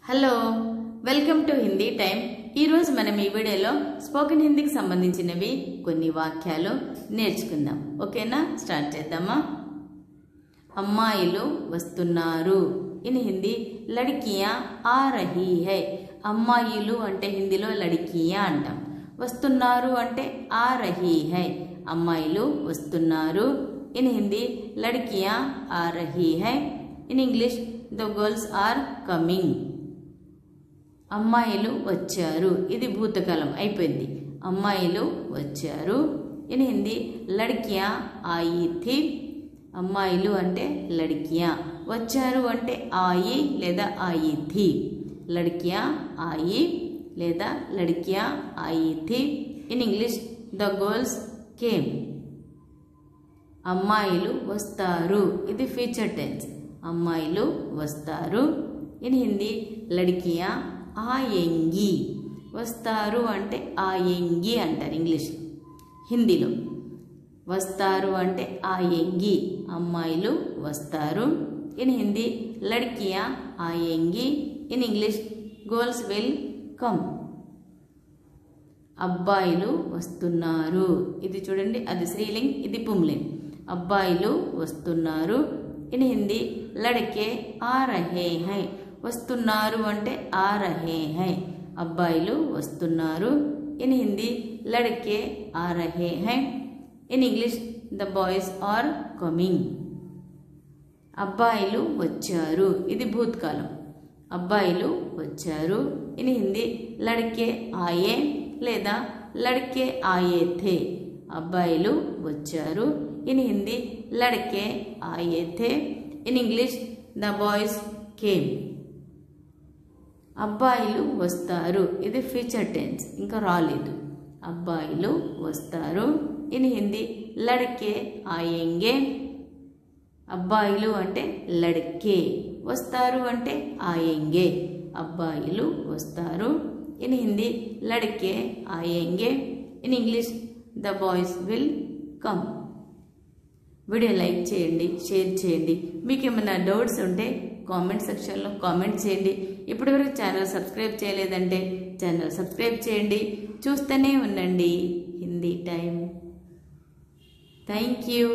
Hello welcome to Hindi time. ఈ రోజు మనం ఈ వీడియోలో స్పోకెన్ హిందీకి సంబంధించినవి కొన్ని వాక్యాలు నేర్చుకుందాం। ఓకేనా, స్టార్ట్ చేద్దామా। అమ్మాయిలు వస్తున్నారు। ఇన్ హిందీ లड़कियां आ रही है। అమ్మాయిలు అంటే హిందీలో లड़कियां అంటాం। వస్తున్నారు అంటే ఆ రహీ है। అమ్మాయిలు వస్తున్నారు। ఇన్ హిందీ लड़कियां आ रही है। In English the girls are coming. అమ్మాయిలు వచ్చారు, ఇది భూతకాలం అయిపోయింది। అమ్మాయిలు వచ్చారు। ఇన్ హిందీ లड़कियां आई थी। అమ్మాయిలు అంటే లड़कियां, వచ్చారు అంటే आई లేదా आई थी। लड़कियां आई లేదా लड़कियां आई थी। In English the girls came. అమ్మాయిలు వస్తారు, ఇది ఫ్యూచర్ టెన్స్। అమ్మాయిలు వస్తారు। ఇన్ హిందీ లड़कियां आएंगी। వస్తారు అంటే आएंगी అంటారు ఇంగ్లీష్। హిందీలో వస్తారు అంటే आएंगी, అమ్మాయిలు వస్తారు। ఇన్ హిందీ लड़कियां आएंगी। In English girls will come. అబ్బాయిలు వస్తున్నారు, ఇది చూడండి, అది స్త్రీలింగ్, ఇది పుంలింగ్। అబ్బాయిలు వస్తున్నారు। ఇన్ హిందీ లड़के आ रहे हैं। వస్తున్నారు అంటే ఆ రహే హై, అబ్బాయిలు వస్తున్నారు। ఇన్ హిందీ లड़के आ रहे हैं। In English the boys are coming. అబ్బాయిలు వచ్చారు, ఇది భూతకాలం। అబ్బాయిలు వచ్చారు। ఇన్ హిందీ లड़के आए లేదా लड़के आए थे। అబ్బాయిలు వచ్చారు। ఇన్ హిందీ लड़के आए थे। In English the boys came. అబ్బాయిలు వస్తారు, ఇది ఫ్యూచర్ టెన్స్, ఇంకా రాలేదు। అబ్బాయిలు వస్తారు। ఇన్ హిందీ లड़के आएंगे। అబ్బాయిలు అంటే లड़के, వస్తారు అంటే आएंगे। అబ్బాయిలు వస్తారు। ఇన్ హిందీ लड़के आएंगे। In English the boys will come. Video like చేయండి, షేర్ చేయండి। మీకు ఏమైనా డౌట్స్ ఉంటే కామెంట్ సెక్షన్లో కామెంట్ చేయండి। ఇప్పటివరకు ఛానల్ సబ్స్క్రైబ్ చేయలేదంటే ఛానల్ సబ్స్క్రైబ్ చేయండి। చూస్తూనే ఉండండి హిందీ టైం। Thank you.